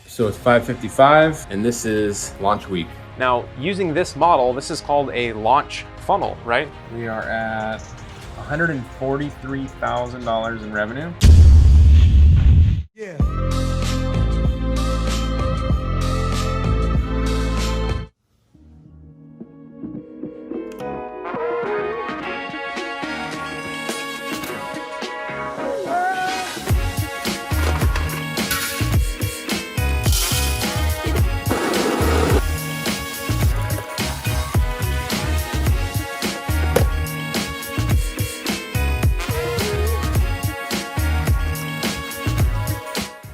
So it's 5:55 and this is launch week. Now, using this model, this is called a launch funnel, right? We are at $143,000 in revenue. Yeah.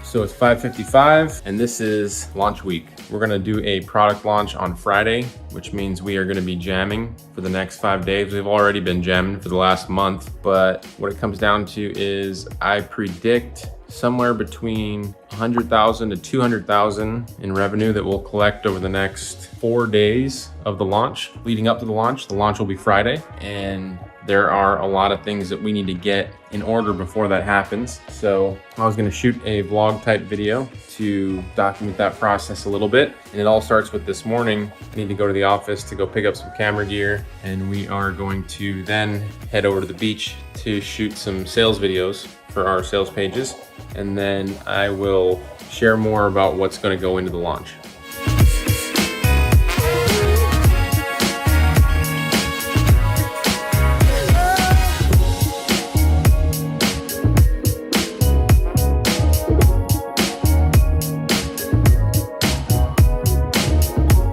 So it's 5:55 and this is launch week. We're gonna do a product launch on Friday, which means we are gonna be jamming for the next 5 days. We've already been jamming for the last month, but what it comes down to is I predict somewhere between 100,000 to 200,000 in revenue that we'll collect over the next 4 days of the launch. Leading up to the launch will be Friday, and there are a lot of things that we need to get in order before that happens. So I was gonna shoot a vlog type video to document that process a little bit. And it all starts with this morning. I need to go to the office to go pick up some camera gear. And we are going to then head over to the beach to shoot some sales videos for our sales pages. And then I will share more about what's gonna go into the launch.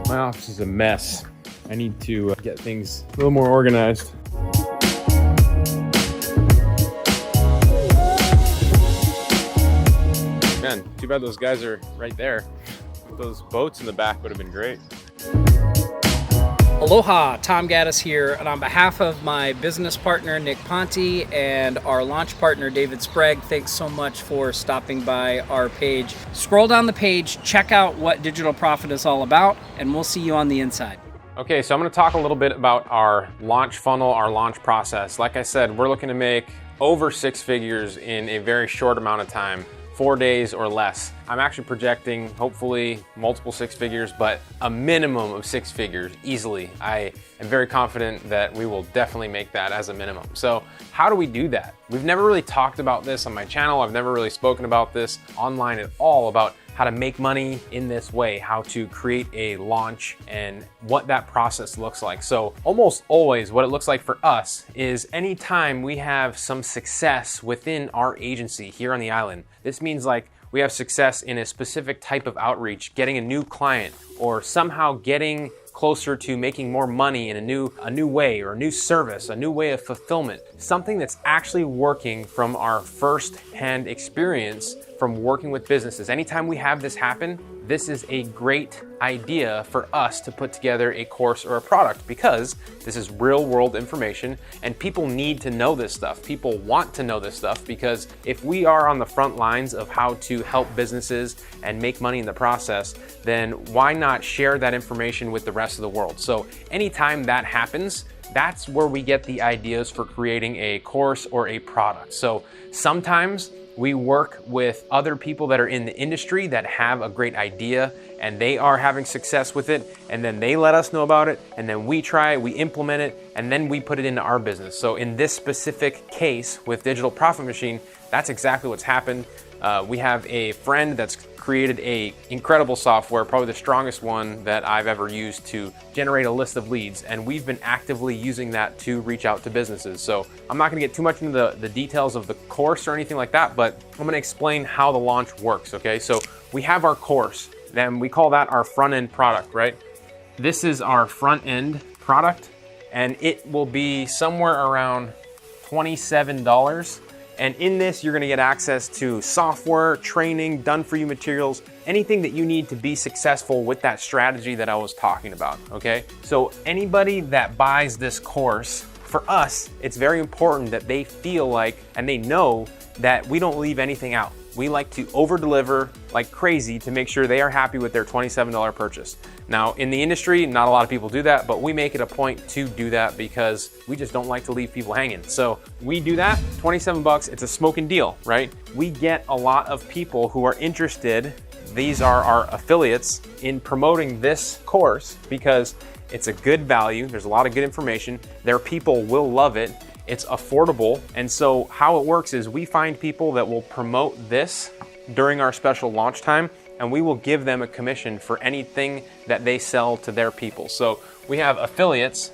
My office is a mess. I need to get things a little more organized. Man, too bad those guys are right there. Those boats in the back would have been great. Aloha, Tom Gaddis here, and on behalf of my business partner Nick Ponte and our launch partner David Sprague, thanks so much for stopping by our page. Scroll down the page, check out what Digital Profit is all about, and we'll see you on the inside. Okay, so I'm gonna talk a little bit about our launch funnel, our launch process. Like I said, we're looking to make over 6 figures in a very short amount of time. 4 days or less. I'm actually projecting hopefully multiple 6 figures, but a minimum of 6 figures easily. I am very confident that we will definitely make that as a minimum. So how do we do that? We've never really talked about this on my channel. I've never really spoken about this online at all, about how to make money in this way, how to create a launch and what that process looks like. So almost always what it looks like for us is anytime we have some success within our agency here on the island, this means like we have success in a specific type of outreach, getting a new client, or somehow getting closer to making more money in a new way, or a new service, a new way of fulfillment, something that's actually working from our first-hand experience from working with businesses. Anytime we have this happen, this is a great idea for us to put together a course or a product, because this is real world information and people need to know this stuff. People want to know this stuff, because if we are on the front lines of how to help businesses and make money in the process, then why not share that information with the rest of the world? So anytime that happens, that's where we get the ideas for creating a course or a product. So sometimes we work with other people that are in the industry that have a great idea and they are having success with it, and then they let us know about it, and then we try it, we implement it, and then we put it into our business. So in this specific case with Digital Profit Machine, that's exactly what's happened. We have a friend that's created a incredible software, probably the strongest one that I've ever used to generate a list of leads, and we've been actively using that to reach out to businesses. So I'm not gonna get too much into the details of the course or anything like that, but I'm gonna explain how the launch works, okay? So we have our course, then we call that our front end product, right? This is our front end product, and it will be somewhere around $27. And in this, you're gonna get access to software, training, done-for-you materials, anything that you need to be successful with that strategy that I was talking about, okay? So anybody that buys this course, for us, it's very important that they feel like, and they know that we don't leave anything out. We like to over-deliver like crazy to make sure they are happy with their $27 purchase. Now, in the industry, not a lot of people do that, but we make it a point to do that because we just don't like to leave people hanging. So we do that, 27 bucks, it's a smoking deal, right? We get a lot of people who are interested these are our affiliates in promoting this course because it's a good value. There's a lot of good information. Their people will love it. It's affordable. And so how it works is we find people that will promote this during our special launch time, and we will give them a commission for anything that they sell to their people. So we have affiliates.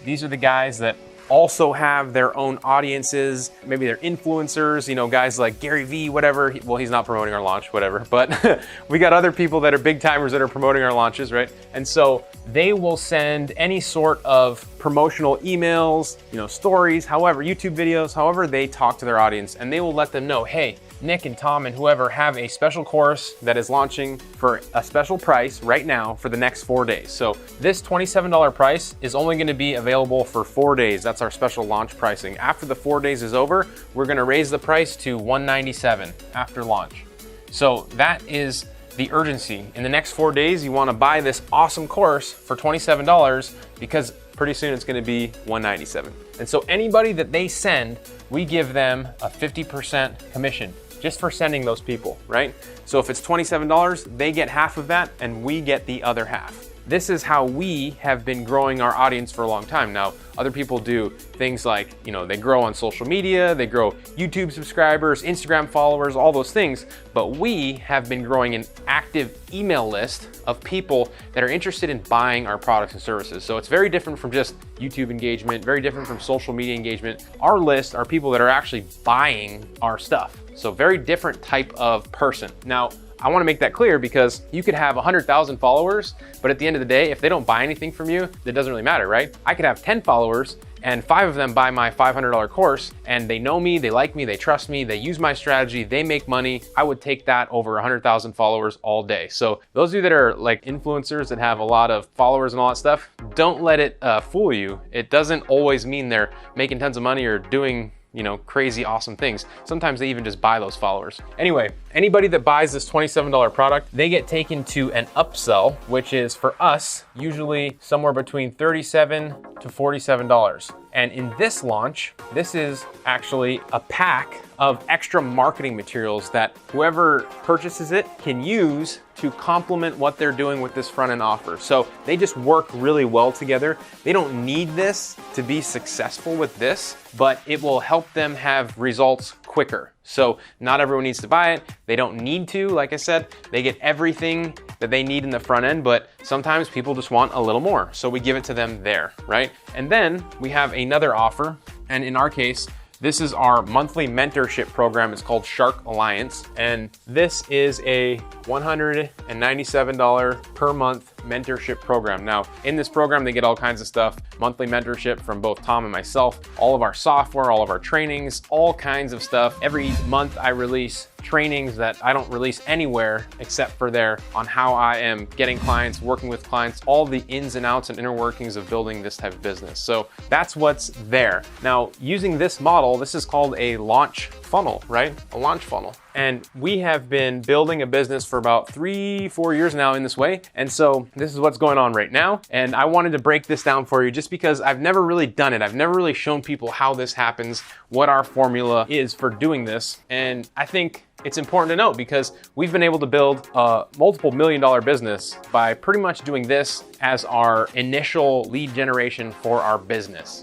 These are the guys that also have their own audiences. Maybe they're influencers, you know, guys like Gary Vee, whatever. Well, he's not promoting our launch, whatever. But we got other people that are big timers that are promoting our launches, right? And so they will send any sort of promotional emails, you know, stories, however, YouTube videos, however they talk to their audience, and they will let them know, hey, Nick and Tom and whoever have a special course that is launching for a special price right now for the next 4 days. So this $27 price is only gonna be available for 4 days. That's our special launch pricing. After the 4 days is over, we're gonna raise the price to $197 after launch. So that is the urgency. In the next 4 days, you wanna buy this awesome course for $27 because pretty soon it's gonna be $197. And so anybody that they send, we give them a 50% commission just for sending those people, right? So if it's $27, they get half of that and we get the other half. This is how we have been growing our audience for a long time. Now, other people do things like, you know, they grow on social media, they grow YouTube subscribers, Instagram followers, all those things, but we have been growing an active email list of people that are interested in buying our products and services. So it's very different from just YouTube engagement, very different from social media engagement. Our list are people that are actually buying our stuff. So very different type of person. Now, I wanna make that clear because you could have 100,000 followers, but at the end of the day, if they don't buy anything from you, it doesn't really matter, right? I could have 10 followers and 5 of them buy my $500 course and they know me, they like me, they trust me, they use my strategy, they make money. I would take that over 100,000 followers all day. So those of you that are like influencers that have a lot of followers and all that stuff, don't let it fool you. It doesn't always mean they're making tons of money or doing, you know, crazy awesome things. Sometimes they even just buy those followers. Anyway, anybody that buys this $27 product, they get taken to an upsell, which is for us, usually somewhere between $37 to $47. And in this launch, this is actually a pack of extra marketing materials that whoever purchases it can use to complement what they're doing with this front end offer. So they just work really well together. They don't need this to be successful with this, but it will help them have results quicker. So not everyone needs to buy it. They don't need to, like I said, they get everything that they need in the front end, but sometimes people just want a little more. So we give it to them there, right? And then we have another offer. And in our case, this is our monthly mentorship program. It's called Shark Alliance. And this is a $197 per month mentorship program. Now, in this program, they get all kinds of stuff, monthly mentorship from both Tom and myself, all of our software, all of our trainings, all kinds of stuff. Every month I release trainings that I don't release anywhere except for there on how I am getting clients, working with clients, all the ins and outs and inner workings of building this type of business. So that's what's there. Now, using this model, this is called a launch funnel, right? A launch funnel. And we have been building a business for about 3-4 years now in this way. And so this is what's going on right now. And I wanted to break this down for you just because I've never really done it. I've never really shown people how this happens, what our formula is for doing this. And I think it's important to note because we've been able to build a multiple $million business by pretty much doing this as our initial lead generation for our business.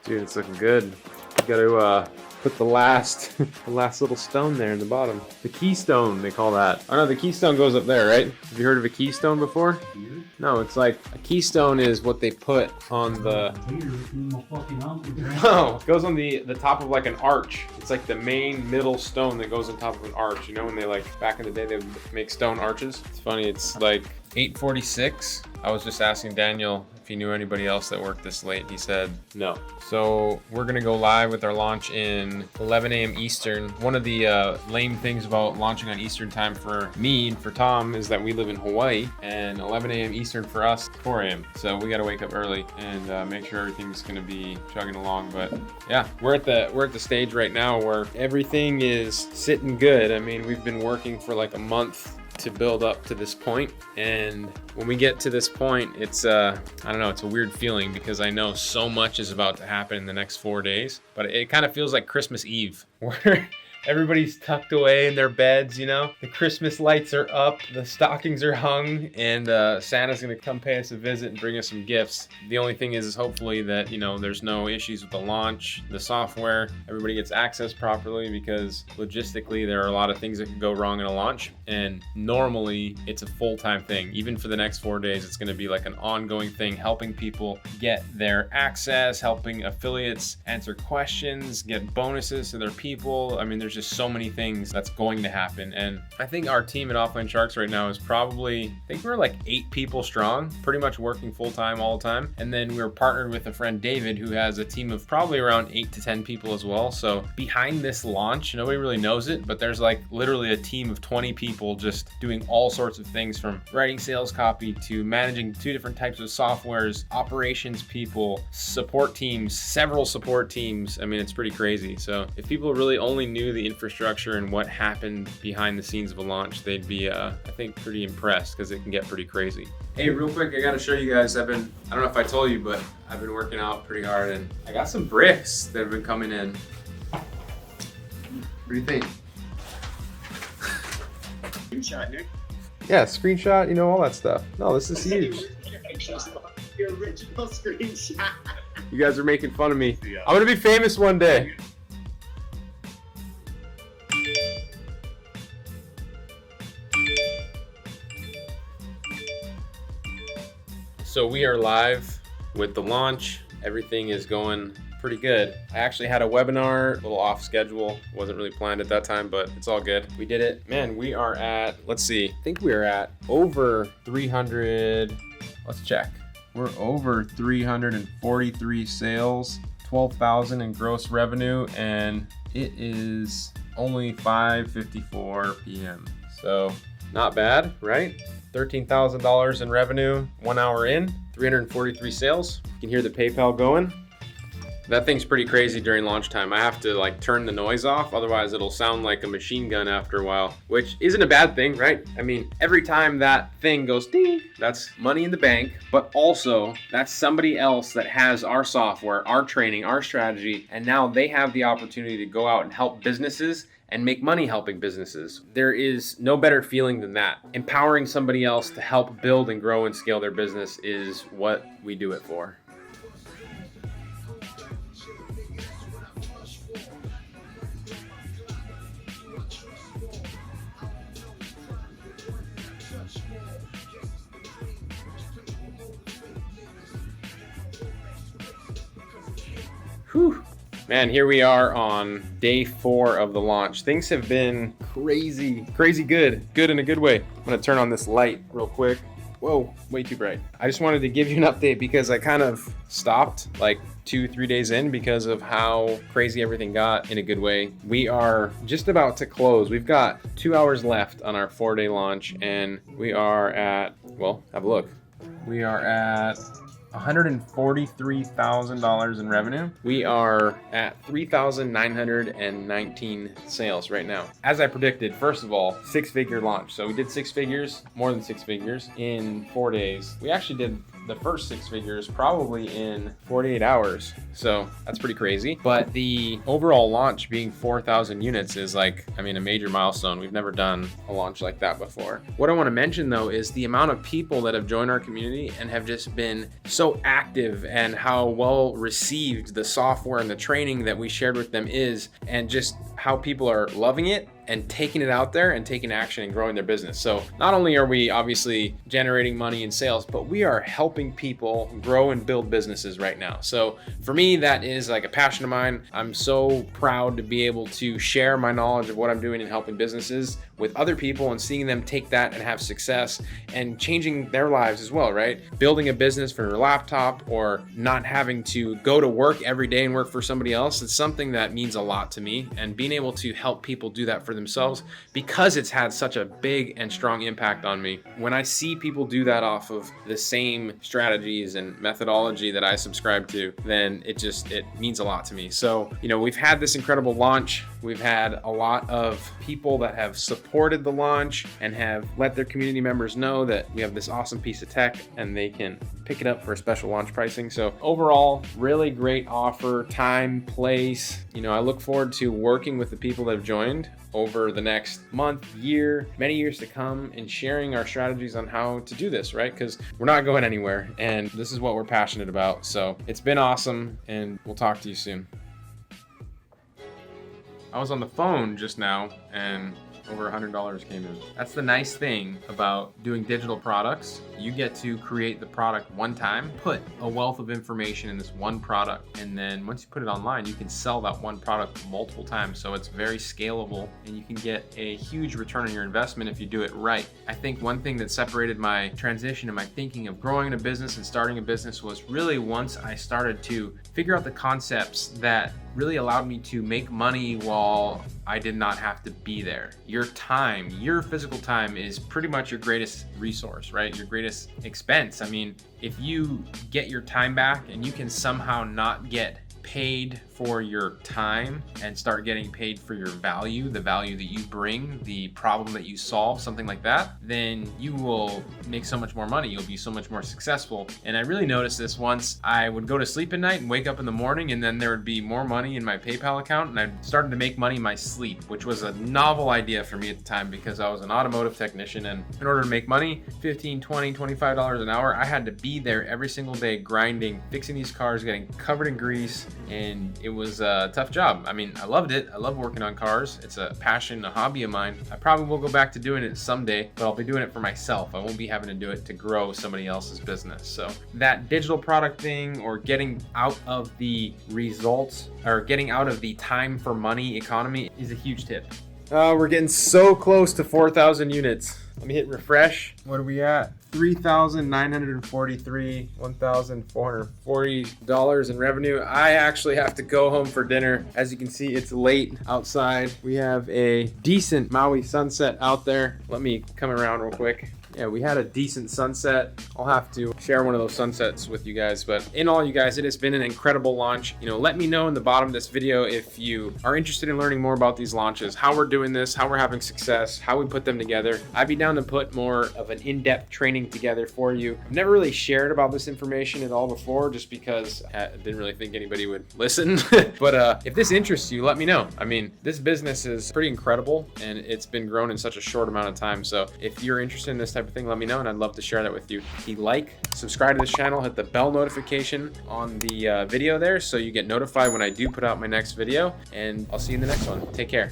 Dude, it's looking good. You gotta put the last little stone there in the bottom. The keystone, they call that. Oh no, the keystone goes up there, right? Have you heard of a keystone before? No, it's like a keystone is what they put on the... No, it goes on the top of like an arch. It's like the main middle stone that goes on top of an arch. You know when they like, back in the day, they would make stone arches? It's funny, it's like 8:46. I was just asking Daniel if he knew anybody else that worked this late. He said no. So we're gonna go live with our launch in 11 a.m. Eastern. One of the lame things about launching on Eastern time for me and for Tom is that we live in Hawaii, and 11 a.m. Eastern for us, 4 a.m. So we gotta wake up early and make sure everything's gonna be chugging along. But yeah, we're at the stage right now where everything is sitting good. I mean, we've been working for like a month to build up to this point, and when we get to this point, it's I don't know, it's a weird feeling because I know so much is about to happen in the next 4 days, but it kind of feels like Christmas Eve where Everybody's tucked away in their beds, you know? The Christmas lights are up, the stockings are hung, and Santa's gonna come pay us a visit and bring us some gifts. The only thing is hopefully that, you know, there's no issues with the launch, the software, everybody gets access properly, because logistically there are a lot of things that could go wrong in a launch, and normally it's a full-time thing. Even for the next 4 days, it's gonna be like an ongoing thing, helping people get their access, helping affiliates answer questions, get bonuses to their people. I mean, there's just so many things that's going to happen. And I think our team at Offline Sharks right now is probably, I think we're like 8 people strong, pretty much working full-time all the time. And then we're partnered with a friend, David, who has a team of probably around 8 to 10 people as well. So behind this launch, nobody really knows it, but there's like literally a team of 20 people just doing all sorts of things, from writing sales copy to managing 2 different types of softwares, operations people, support teams, several support teams. I mean, it's pretty crazy. So if people really only knew the infrastructure and what happened behind the scenes of a launch, they'd be, I think, pretty impressed, because it can get pretty crazy. Hey, real quick, I gotta show you guys, I don't know if I told you, but I've been working out pretty hard, and I got some bricks that have been coming in. What do you think? Screenshot, Nick. Yeah, screenshot, you know, all that stuff. No, this is huge. Your original screenshot. You guys are making fun of me. I'm gonna be famous one day. So we are live with the launch. Everything is going pretty good. I actually had a webinar, a little off schedule. Wasn't really planned at that time, but it's all good. We did it. Man, we are at, let's see, I think we are at over 300, let's check. We're over 343 sales, 12,000 in gross revenue, and it is only 5:54 p.m. So not bad, right? $13,000 in revenue, 1 hour in, 343 sales. You can hear the PayPal going. That thing's pretty crazy during launch time. I have to like turn the noise off, otherwise it'll sound like a machine gun after a while, which isn't a bad thing, right? I mean, every time that thing goes ding, that's money in the bank, but also that's somebody else that has our software, our training, our strategy, and now they have the opportunity to go out and help businesses and make money helping businesses. There is no better feeling than that. Empowering somebody else to help build and grow and scale their business is what we do it for. Whew. Man, here we are on day 4 of the launch. Things have been crazy good in a good way. I'm gonna turn on this light real quick. Whoa, way too bright. I just wanted to give you an update because I kind of stopped like 2-3 days in because of how crazy everything got in a good way. We are just about to close. We've got 2 hours left on our 4-day launch, and we are at, well, have a look. We are at $143,000 in revenue. We are at 3,919 sales right now. As I predicted, first of all, 6-figure launch. So we did 6 figures, more than 6 figures in 4 days. We actually did the first 6 figures probably in 48 hours. So that's pretty crazy. But the overall launch being 4,000 units is like, I mean, a major milestone. We've never done a launch like that before. What I want to mention though is the amount of people that have joined our community and have just been so active, and how well received the software and the training that we shared with them is, and just how people are loving it and taking it out there and taking action and growing their business. So not only are we obviously generating money in sales, but we are helping people grow and build businesses right now. So for me, that is like a passion of mine. I'm so proud to be able to share my knowledge of what I'm doing in helping businesses with other people, and seeing them take that and have success and changing their lives as well, right? Building a business from your laptop, or not having to go to work every day and work for somebody else. It's something that means a lot to me, and being able to help people do that for themselves, because it's had such a big and strong impact on me. When I see people do that off of the same strategies and methodology that I subscribe to, then it means a lot to me. So, we've had this incredible launch. We've had a lot of people that have supported the launch and have let their community members know that we have this awesome piece of tech and they can pick it up for a special launch pricing. So overall, really great offer, time, place. You know, I look forward to working with the people that have joined over the next month, year, many years to come, and sharing our strategies on how to do this, right? Because we're not going anywhere and this is what we're passionate about. So it's been awesome and we'll talk to you soon. I was on the phone just now and over $100 came in. That's the nice thing about doing digital products. You get to create the product one time, put a wealth of information in this one product, and then once you put it online, you can sell that one product multiple times. So it's very scalable and you can get a huge return on your investment if you do it right. I think one thing that separated my transition and my thinking of growing a business and starting a business was really once I started to figure out the concepts that really allowed me to make money while I did not have to be there. Your time, your physical time is pretty much your greatest resource, right? Your greatest expense. I mean, if you get your time back and you can somehow not get paid for your time and start getting paid for your value, the value that you bring, the problem that you solve, something like that, then you will make so much more money. You'll be so much more successful. And I really noticed this once I would go to sleep at night and wake up in the morning, and then there would be more money in my PayPal account, and I started to make money in my sleep, which was a novel idea for me at the time because I was an automotive technician, and in order to make money, $15, $20, $25 an hour, I had to be there every single day grinding, fixing these cars, getting covered in grease, and it was a tough job. I mean, I loved it. I love working on cars. It's a passion, a hobby of mine. I probably will go back to doing it someday, but I'll be doing it for myself. I won't be having to do it to grow somebody else's business. So that digital product thing, or getting out of the results, or getting out of the time for money economy, is a huge tip. We're getting so close to 4,000 units. Let me hit refresh. What are we at? $3,943, $1,440 in revenue. I actually have to go home for dinner. As you can see, it's late outside. We have a decent Maui sunset out there. Let me come around real quick. Yeah, we had a decent sunset. I'll have to share one of those sunsets with you guys. But in all, you guys, it has been an incredible launch. You know, let me know in the bottom of this video if you are interested in learning more about these launches, how we're doing this, how we're having success, how we put them together. I'd be down to put more of an in-depth training together for you. I've never really shared about this information at all before, just because I didn't really think anybody would listen. But if this interests you, let me know. I mean, this business is pretty incredible and it's been grown in such a short amount of time. So if you're interested in this type of thing, let me know and I'd love to share that with you. If you like, subscribe to this channel, hit the bell notification on the video there so you get notified when I do put out my next video, and I'll see you in the next one. Take care.